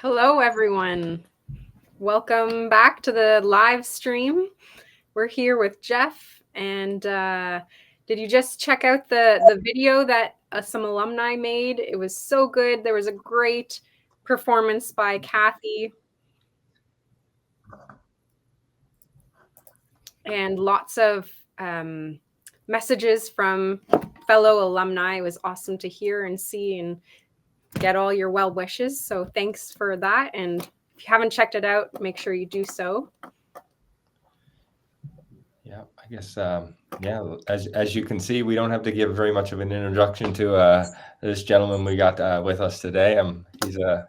Hello, everyone. Welcome back to the live stream. We're here with Geoff. And did you just check out the video that some alumni made? It was so good. There was a great performance by Kathy and lots of messages from fellow alumni. It was awesome to hear and see and get all your well wishes. So thanks for that. And if you haven't checked it out, make sure you do so. Yeah, I guess, as you can see, we don't have to give very much of an introduction to this gentleman we got with us today.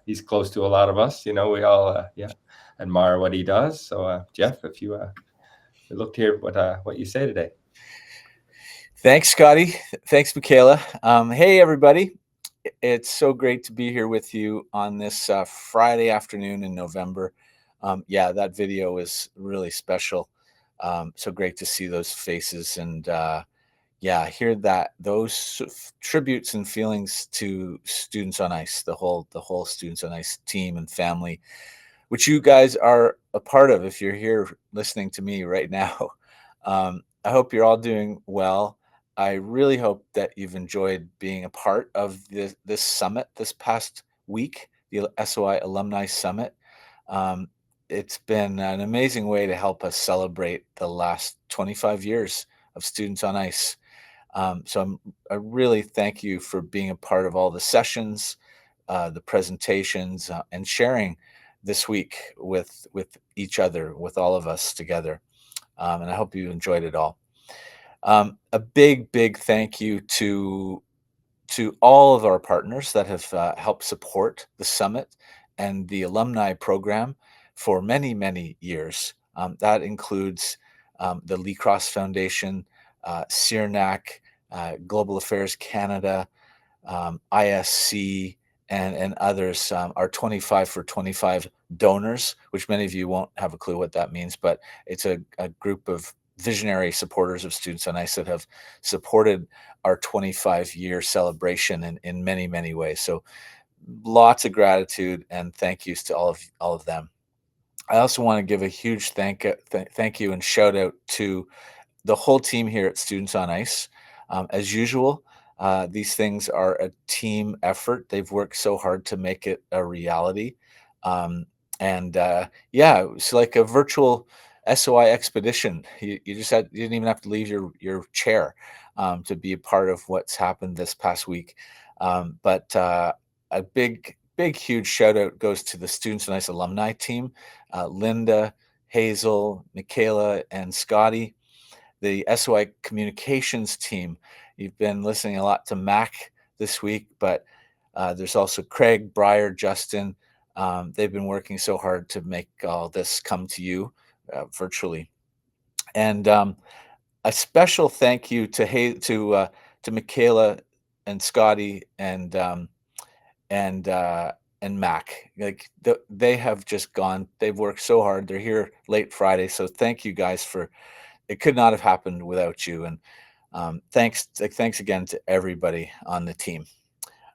He's close to a lot of us. We all admire what he does. So, Geoff, if you we look to hear what you say today. Thanks, Scotty. Thanks, Michaela. Hey, everybody. It's so great to be here with you on this Friday afternoon in November. That video is really special. So great to see those faces and hear those tributes and feelings to Students on Ice, the whole Students on Ice team and family, which you guys are a part of if you're here listening to me right now. I hope you're all doing well. I really hope that you've enjoyed being a part of this summit this past week, the SOI Alumni Summit. It's been an amazing way to help us celebrate the last 25 years of Students on Ice. So I really thank you for being a part of all the sessions, the presentations, and sharing this week with each other, with all of us together. And I hope you enjoyed it all. A big thank you to all of our partners that have helped support the summit and the alumni program for many years. That includes the Lee Cross Foundation, CIRNAC, Global Affairs Canada, ISC, and others. Our 25 for 25 donors, which many of you won't have a clue what that means, but it's a group of visionary supporters of Students on Ice that have supported our 25-year celebration in many ways. So lots of gratitude and thank yous to all of them. I also want to give a huge thank you and shout out to the whole team here at Students on Ice. As usual, these things are a team effort. They've worked so hard to make it a reality. It's like a virtual SOI expedition. You didn't even have to leave your chair to be a part of what's happened this past week. But a big huge shout out goes to the Students on Ice alumni team, Linda, Hazel, Michaela, and Scotty. The SOI communications team. You've been listening a lot to Mac this week, but there's also Craig, Briar, Justin. They've been working so hard to make all this come to you virtually. And a special thank you to Michaela and Scotty and Mac. Like they have just gone. They've worked so hard. They're here late Friday, so thank you guys for. It could not have happened without you. And thanks again to everybody on the team.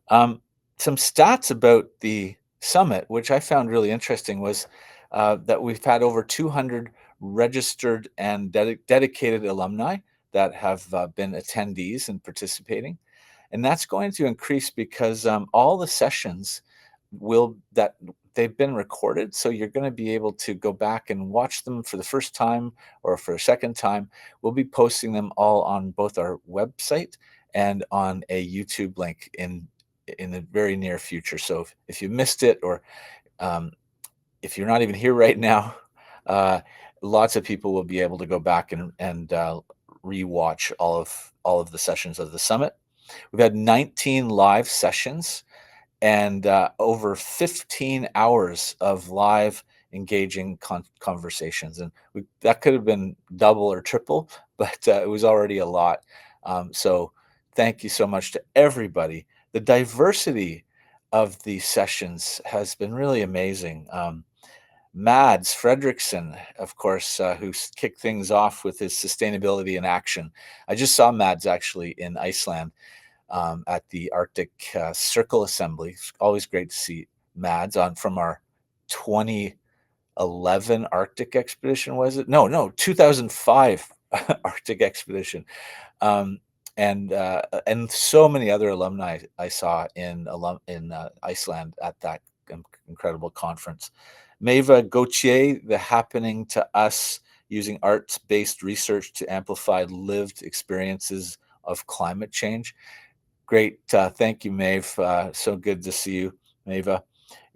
Some stats about the summit, which I found really interesting, was that we've had over 200 registered and dedicated alumni that have been attendees and participating. And that's going to increase because all the sessions they've been recorded. So you're going to be able to go back and watch them for the first time or for a second time. We'll be posting them all on both our website and on a YouTube link in the very near future. So if you missed it, or if you're not even here right now, lots of people will be able to go back and rewatch all of the sessions of the summit. We've had 19 live sessions and over 15 hours of live engaging conversations. And that could have been double or triple, but it was already a lot. So thank you so much to everybody. The diversity of these sessions has been really amazing. Mads Fredrickson, of course, who kicked things off with his sustainability in action. I just saw Mads actually in Iceland at the Arctic Circle Assembly. It's always great to see Mads from our 2011 Arctic expedition, was it? No, 2005 Arctic expedition. And so many other alumni I saw in Iceland at that incredible conference. Maeva Gauthier, The Happening to Us, using arts-based research to amplify lived experiences of climate change. Great. Thank you, Maeve. So good to see you, Maeva.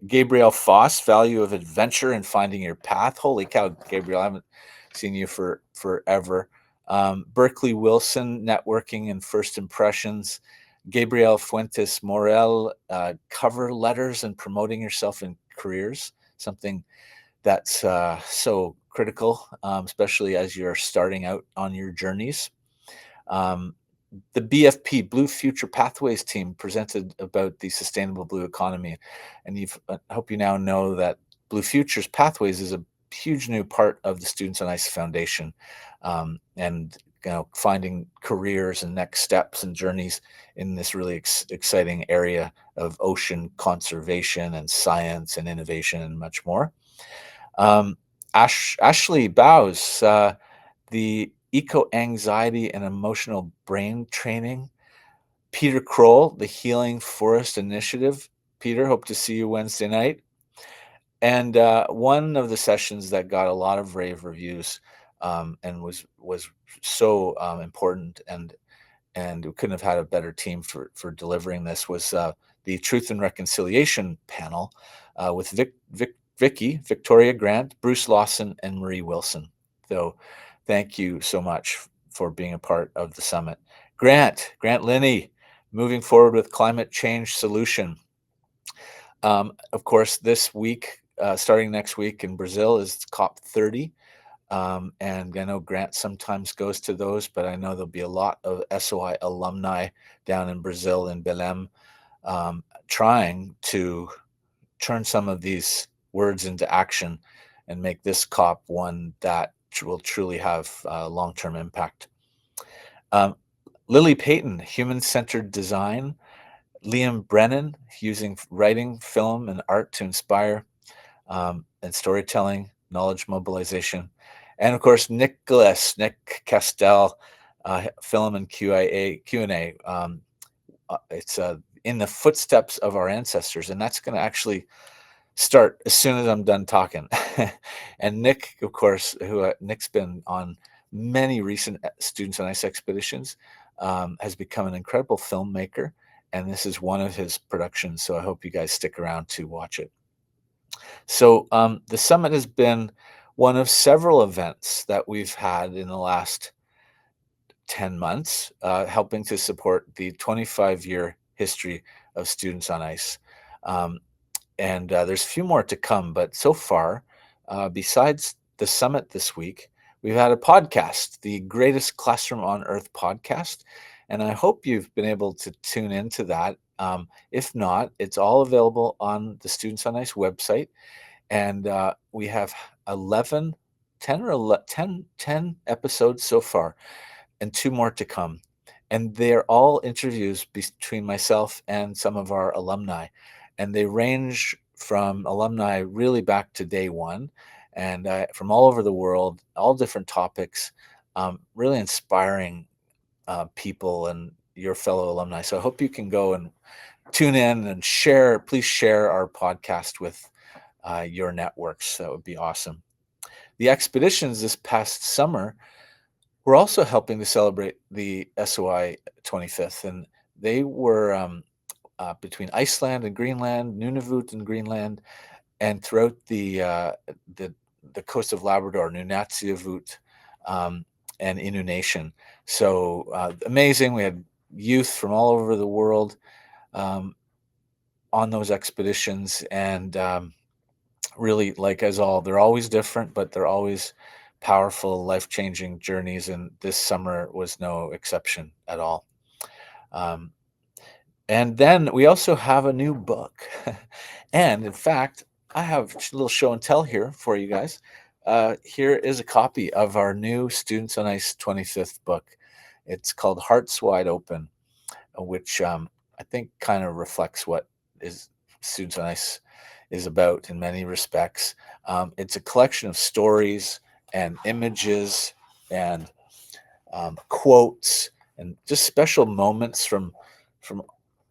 Gabriel Foss, Value of Adventure and Finding Your Path. Holy cow, Gabriel, I haven't seen you for forever. Berkeley Wilson, Networking and First Impressions. Gabriel Fuentes Morel, Cover Letters and Promoting Yourself in Careers, something that's so critical, especially as you're starting out on your journeys. The BFP, Blue Future Pathways team, presented about the sustainable blue economy. And I hope you now know that Blue Futures Pathways is a huge new part of the Students on Ice Foundation, and finding careers and next steps and journeys in this really exciting area of ocean conservation and science and innovation and much more. Ashley Bowes, the Eco-Anxiety and Emotional Brain Training. Peter Kroll, the Healing Forest Initiative. Peter, hope to see you Wednesday night. And one of the sessions that got a lot of rave reviews and was so important, and we couldn't have had a better team for delivering this, was the Truth and Reconciliation panel with Victoria Grant, Bruce Lawson, and Marie Wilson. So thank you so much for being a part of the summit. Grant Linney, moving forward with climate change solution. Of course, this week, starting next week in Brazil, is COP30. And I know Grant sometimes goes to those, but I know there'll be a lot of SOI alumni down in Brazil, in Belém, trying to turn some of these words into action and make this COP one that will truly have long-term impact. Lily Payton, Human-Centered Design. Liam Brennan, using writing, film, and art to inspire, and storytelling, knowledge mobilization. And of course, Nick Castell, film and Q&A. It's in the footsteps of our ancestors, and that's going to actually start as soon as I'm done talking. And Nick, of course, Nick's been on many recent Students on Ice expeditions, has become an incredible filmmaker, and this is one of his productions, so I hope you guys stick around to watch it. So the summit has been one of several events that we've had in the last 10 months, helping to support the 25-year history of Students on Ice. And there's a few more to come, but so far, besides the summit this week, we've had a podcast, the Greatest Classroom on Earth podcast, and I hope you've been able to tune into that. If not, it's all available on the Students on Ice website, and we have 10 episodes so far, and 2 more to come. And they're all interviews between myself and some of our alumni. And they range from alumni really back to day one, and from all over the world, all different topics, really inspiring people and your fellow alumni. So I hope you can go and tune in and please share our podcast with your networks. That would be awesome. The expeditions this past summer were also helping to celebrate the SOI 25th, and they were between Iceland and Greenland, Nunavut and Greenland, and throughout the coast of Labrador, Nunatsiavut, and Innu Nation. So amazing. We had youth from all over the world on those expeditions, and really, like they're always different, but they're always powerful, life-changing journeys, and this summer was no exception at all. And then we also have a new book. And in fact, I have a little show and tell here for you guys. Here is a copy of our new Students on Ice 25th book. It's called Hearts Wide Open, which I think kind of reflects what is Students on Ice is about in many respects. It's a collection of stories and images and quotes and just special moments from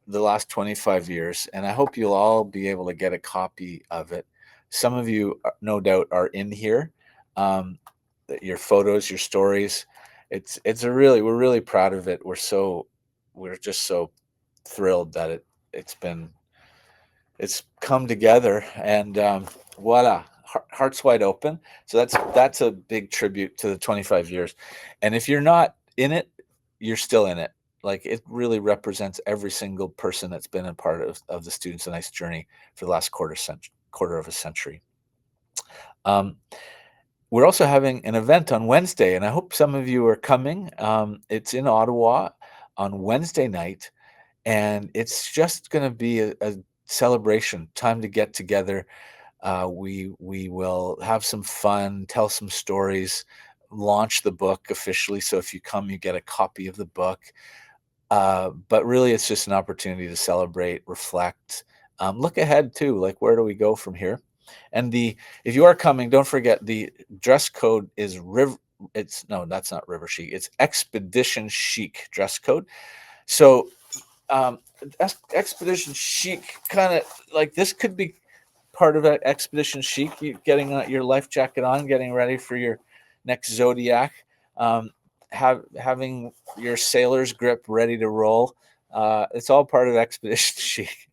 the last 25 years. And I hope you'll all be able to get a copy of it. Some of you, no doubt, are in here. Your photos, your stories. We're really proud of it. We're just so thrilled that it's come together, and voila, hearts wide open. So that's a big tribute to the 25 years. And if you're not in it, you're still in it. Like, it really represents every single person that's been a part of the Students on Ice journey for the last quarter of a century. We're also having an event on Wednesday, and I hope some of you are coming. It's in Ottawa on Wednesday night, and it's just going to be a celebration, time to get together. We will have some fun, tell some stories, launch the book officially. So if you come, you get a copy of the book. But really, it's just an opportunity to celebrate, reflect, look ahead too. Like, where do we go from here? And if you are coming, don't forget the dress code is that's not River Chic. It's Expedition Chic dress code. So Expedition Chic, kind of like, this could be part of Expedition Chic. You getting your life jacket on, getting ready for your next Zodiac, having your sailor's grip ready to roll. It's all part of Expedition Chic.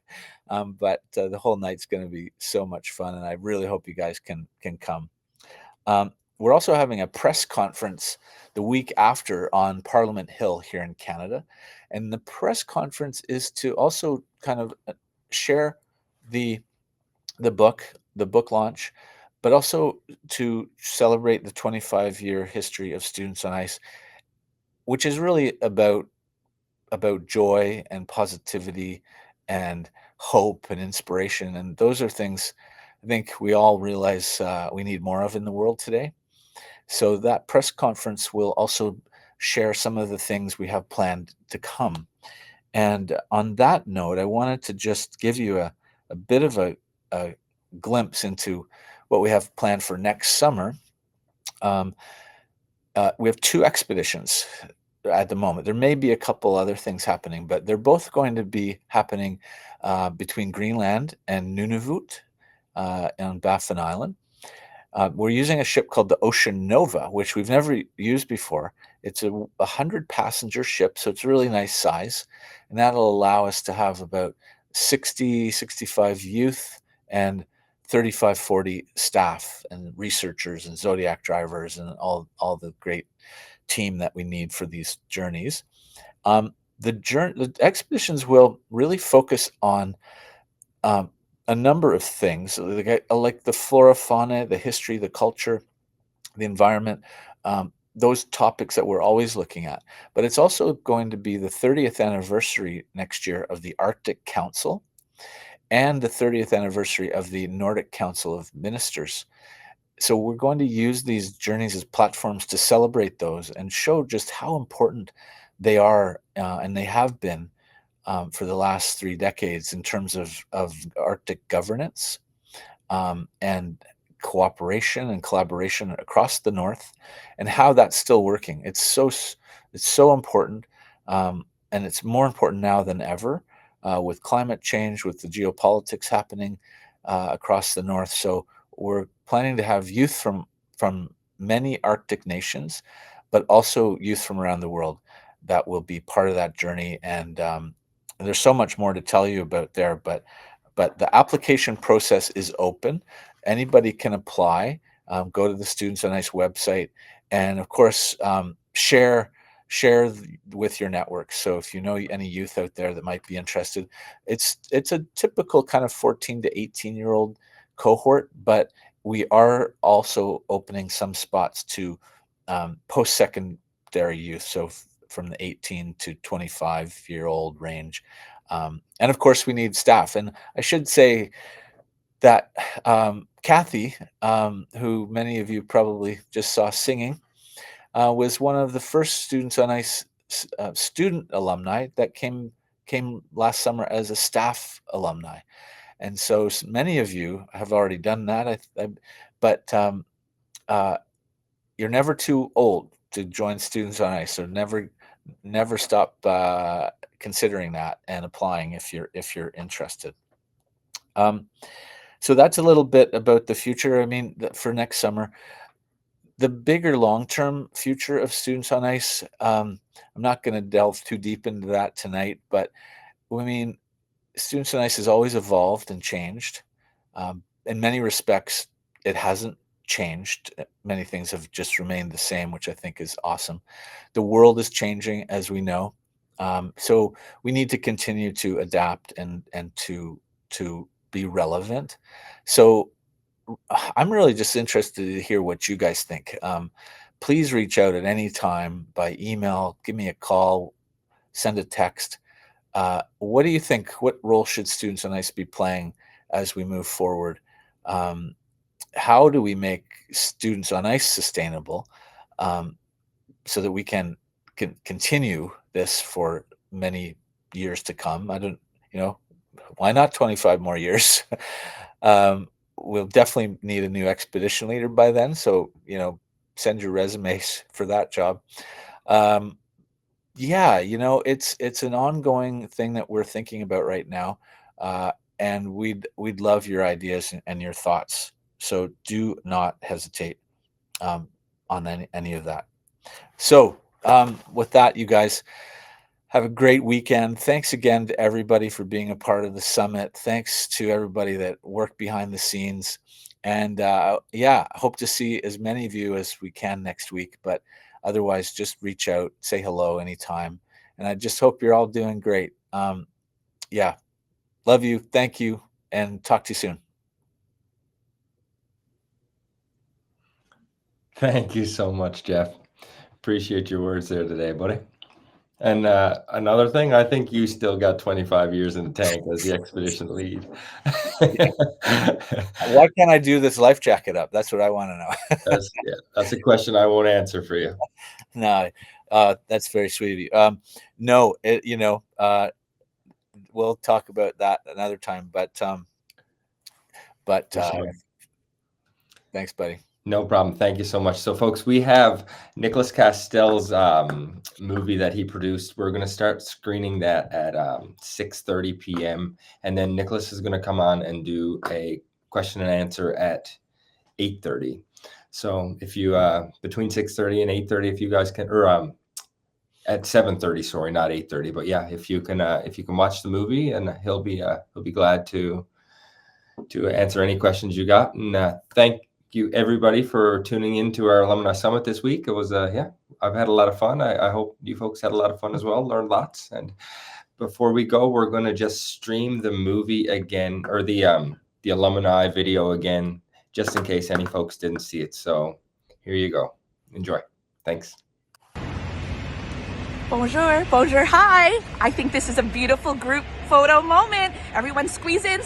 But the whole night's going to be so much fun, and I really hope you guys can come. We're also having a press conference the week after on Parliament Hill here in Canada. And the press conference is to also kind of share the book launch, but also to celebrate the 25-year history of Students on Ice, which is really about joy and positivity and hope and inspiration. And those are things I think we all realize we need more of in the world today. So that press conference will also share some of the things we have planned to come. And on that note, I wanted to just give you a bit of a glimpse into what we have planned for next summer. We have 2 expeditions at the moment. There may be a couple other things happening, but they're both going to be happening between Greenland and Nunavut on Baffin Island. We're using a ship called the Ocean Nova, which we've never used before. It's a 100-passenger ship, so it's a really nice size, and that'll allow us to have about 65 youth and 40 staff and researchers and Zodiac drivers and all the great team that we need for these journeys. The expeditions will really focus on a number of things, like the flora, fauna, the history, the culture, the environment, those topics that we're always looking at. But it's also going to be the 30th anniversary next year of the Arctic Council and the 30th anniversary of the Nordic Council of Ministers. So we're going to use these journeys as platforms to celebrate those and show just how important they are, and they have been for the last 3 decades in terms of Arctic governance and cooperation and collaboration across the North, and how that's still working. It's so important, and it's more important now than ever with climate change, with the geopolitics happening across the North. So we're planning to have youth from many Arctic nations, but also youth from around the world that will be part of that journey. And there's so much more to tell you about there, but the application process is open. Anybody can apply. Go to the Students on Ice website, and of course, share with your network. So if you know any youth out there that might be interested, it's a typical kind of 14 to 18-year-old cohort, but we are also opening some spots to post-secondary youth, so from the 18 to 25-year-old range. And of course, we need staff. And I should say that Kathy, who many of you probably just saw singing, was one of the first Students on Ice student alumni that came last summer as a staff alumni. And so many of you have already done that. But you're never too old to join Students on Ice. So never stop considering that and applying if you're interested. So that's a little bit about the future. I mean, for next summer, the bigger long-term future of Students on Ice, I'm not going to delve too deep into that tonight, but I mean, Students on Ice has always evolved and changed. In many respects, it hasn't changed. Many things have just remained the same, which I think is awesome. The world is changing, as we know. So we need to continue to adapt and to be relevant. So I'm really just interested to hear what you guys think. Please reach out at any time by email, give me a call, send a text. What do you think? What role should Students on Ice be playing as we move forward? How do we make Students on Ice sustainable so that we can continue this for many years to come? I don't, why not 25 more years? We'll definitely need a new expedition leader by then. So, send your resumes for that job. Yeah, it's an ongoing thing that we're thinking about right now. And we'd love your ideas and your thoughts. So do not hesitate on any of that. So with that, you guys have a great weekend. Thanks again to everybody for being a part of the summit. Thanks to everybody that worked behind the scenes. And yeah, I hope to see as many of you as we can next week. But otherwise, just reach out, say hello anytime. And I just hope you're all doing great. Yeah, love you. Thank you. And talk to you soon. Thank you so much, Geoff. Appreciate your words there today, buddy. And another thing, I think you still got 25 years in the tank as the expedition lead. Why can't I do this life jacket up? That's what I want to know. That's a question I won't answer for you. No, that's very sweet of you. No, we'll talk about that another time. But Sure. Thanks, buddy. No problem. Thank you so much. So, folks, we have Nicholas Castell's movie that he produced. We're going to start screening that at 6:30 p.m. And then Nicholas is going to come on and do a question and answer at 8:30. So if you between 6:30 and 8:30, if you guys can, or at 7:30, sorry, not 8:30, but yeah, if you can watch the movie, and he'll be glad to answer any questions you got. And thank you everybody for tuning in to our Alumni Summit this week. It was I've had a lot of fun. I hope you folks had a lot of fun as well, learned lots. And before we go, we're going to just stream the movie again, or the alumni video again, just in case any folks didn't see it. So here you go. Enjoy. Thanks. Bonjour, bonjour, hi. I think this is a beautiful group photo moment. Everyone squeeze in,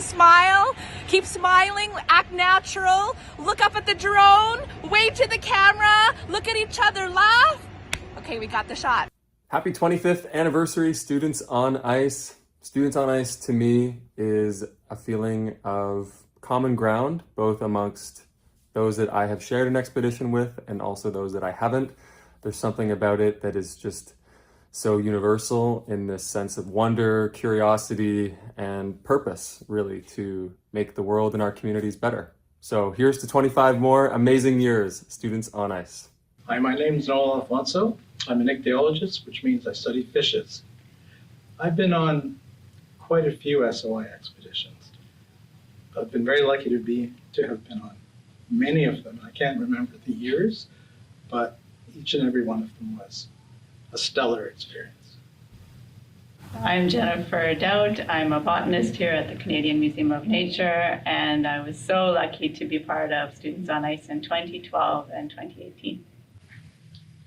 smile, keep smiling, act natural, look up at the drone, wave to the camera, look at each other, laugh. Okay, we got the shot. Happy 25th anniversary, Students on Ice. Students on Ice to me is a feeling of common ground, both amongst those that I have shared an expedition with and also those that I haven't. There's something about it that is just so universal in this sense of wonder, curiosity, and purpose, really, to make the world and our communities better. So here's to 25 more amazing years, Students on Ice. Hi, my name is Noel Alfonso. I'm an ichthyologist, which means I study fishes. I've been on quite a few SOI expeditions. I've been very lucky to have been on many of them. I can't remember the years, but each and every one of them was a stellar experience. I'm Jennifer Dowd. I'm a botanist here at the Canadian Museum of Nature, and I was so lucky to be part of Students on Ice in 2012 and 2018.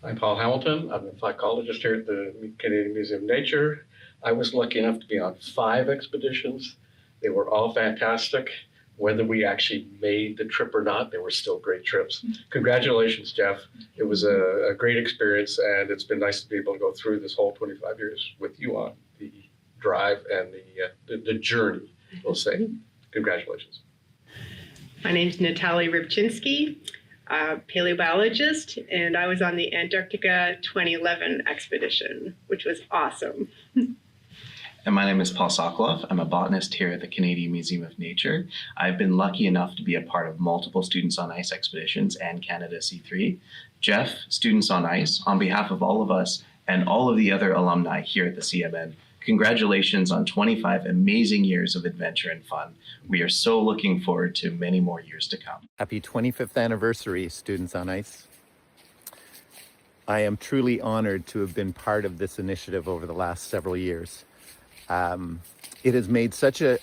I'm Paul Hamilton. I'm a phycologist here at the Canadian Museum of Nature. I was lucky enough to be on 5 expeditions. They were all fantastic. Whether we actually made the trip or not, they were still great trips. Congratulations, Geoff. It was a great experience, and it's been nice to be able to go through this whole 25 years with you on the drive and the journey will say congratulations. My name's Natalie Rybczynski, paleobiologist, and I was on the Antarctica 2011 expedition, which was awesome. And my name is Paul Sokoloff. I'm a botanist here at the Canadian Museum of Nature. I've been lucky enough to be a part of multiple Students on Ice expeditions and Canada C3. Geoff, Students on Ice, on behalf of all of us and all of the other alumni here at the CMN, congratulations on 25 amazing years of adventure and fun. We are so looking forward to many more years to come. Happy 25th anniversary, Students on Ice. I am truly honored to have been part of this initiative over the last several years. It has made such an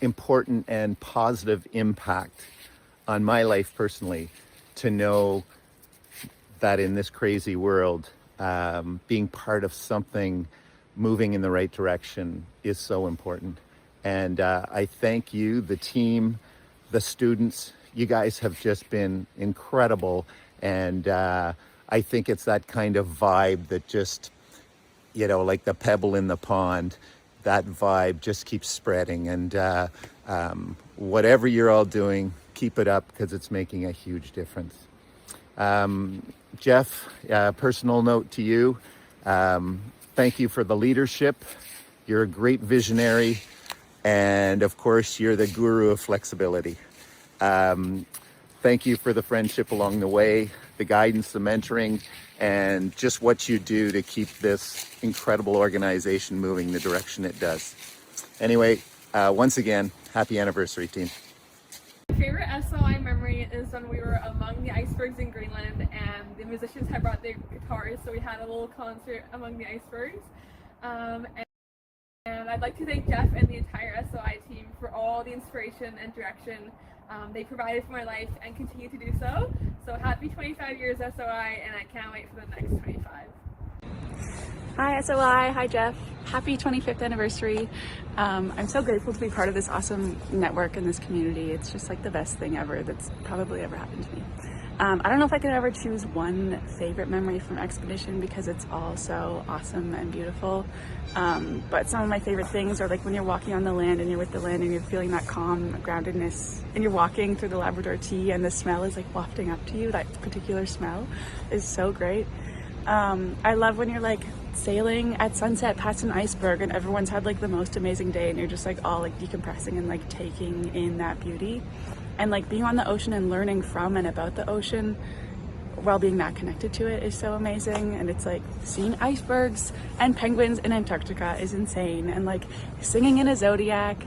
important and positive impact on my life personally to know that in this crazy world, being part of something moving in the right direction is so important. And I thank you, the team, the students. You guys have just been incredible. And I think it's that kind of vibe that just, you know, like the pebble in the pond, that vibe just keeps spreading. And whatever you're all doing, keep it up because it's making a huge difference. Geoff, personal note to you. Thank you for the leadership. You're a great visionary. And of course, you're the guru of flexibility. Thank you for the friendship along the way, the guidance, the mentoring, and just what you do to keep this incredible organization moving the direction it does. Anyway, once again, happy anniversary, team. My favorite SOI memory is when we were among the icebergs in Greenland and the musicians had brought their guitars, so we had a little concert among the icebergs. And I'd like to thank Geoff and the entire SOI team for all the inspiration and direction they provided for my life and continue to do so. So happy 25 years SOI, and I can't wait for the next 25. Hi SOI, hi Geoff. Happy 25th anniversary. I'm so grateful to be part of this awesome network and this community. It's just like the best thing ever that's probably ever happened to me. I don't know if I could ever choose one favorite memory from Expedition because it's all so awesome and beautiful. But some of my favorite things are like when you're walking on the land and you're with the land and you're feeling that calm groundedness and you're walking through the Labrador Tea and the smell is like wafting up to you. That particular smell is so great. I love when you're like sailing at sunset past an iceberg and everyone's had like the most amazing day and you're just like all like decompressing and like taking in that beauty. And like being on the ocean and learning from and about the ocean while being that connected to it is so amazing. And it's like seeing icebergs and penguins in Antarctica is insane. And like singing in a zodiac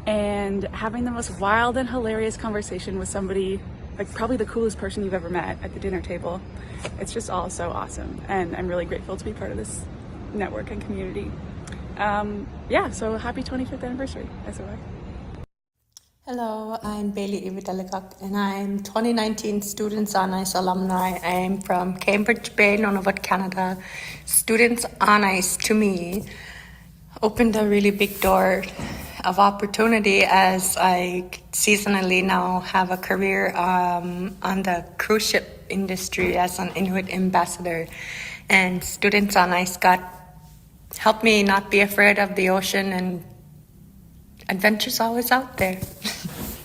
and having the most wild and hilarious conversation with somebody, like probably the coolest person you've ever met at the dinner table. It's just all so awesome. And I'm really grateful to be part of this network and community. Yeah, so happy 25th anniversary, SOI. Hello, I'm Bailey Ividalegak and I'm 2019 Students on Ice alumni. I'm from Cambridge Bay, Nunavut, Canada. Students on Ice to me opened a really big door of opportunity as I seasonally now have a career on the cruise ship industry as an Inuit ambassador. And Students on Ice helped me not be afraid of the ocean, and adventure's always out there.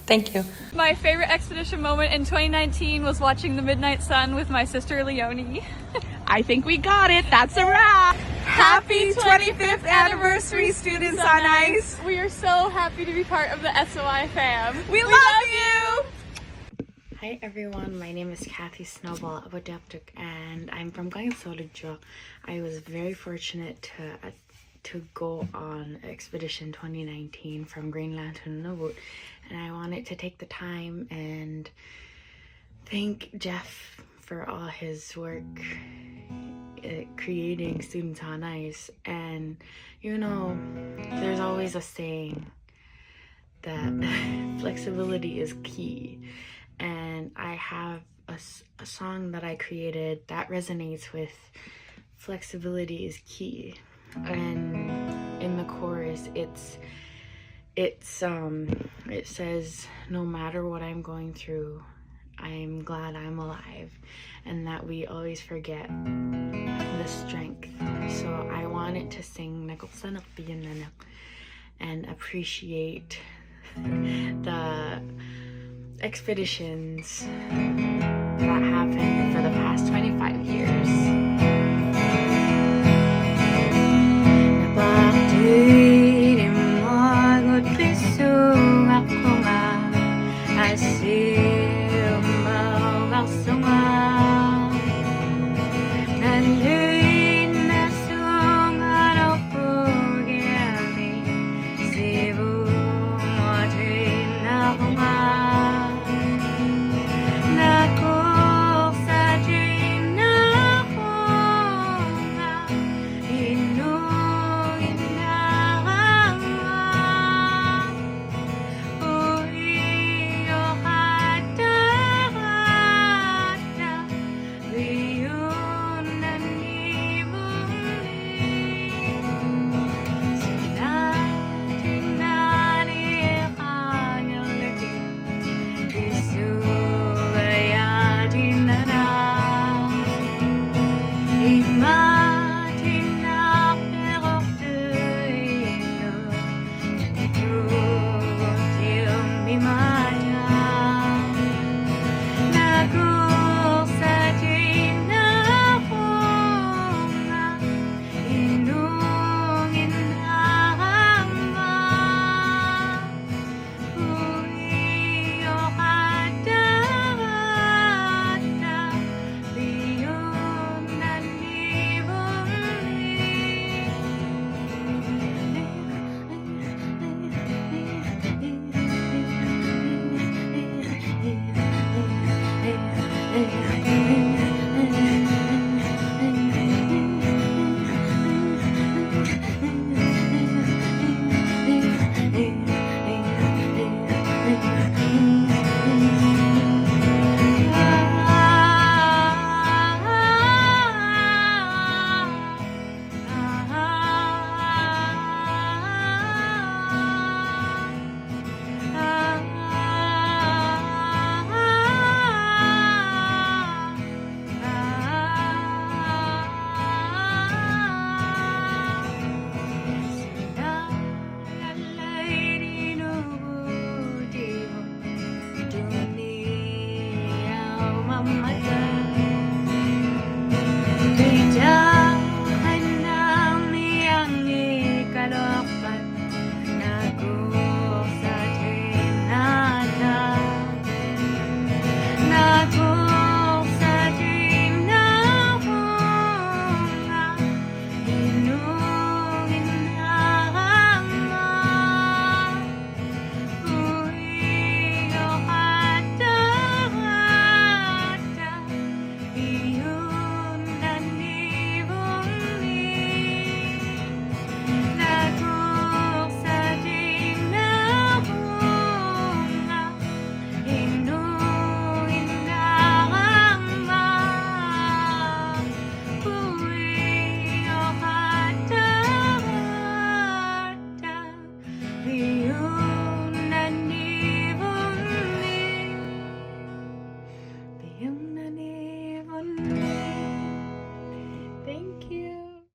Thank you. My favorite expedition moment in 2019 was watching the midnight sun with my sister Leonie. I think we got it. That's a wrap. Happy 25th anniversary, Students on Ice. We are so happy to be part of the SOI fam. We love you. Hi everyone, my name is Kathy Snowball Abadeptic and I'm from Gainsolidjo. I was very fortunate to go on Expedition 2019 from Greenland to Nunavut, and I wanted to take the time and thank Geoff for all his work creating Students on Ice. And you know, there's always a saying that flexibility is key, and I have a song that I created that resonates with flexibility is key. And in the chorus it says, no matter what I'm going through, I'm glad I'm alive, and that we always forget the strength. So I wanted to sing and appreciate the expeditions that happen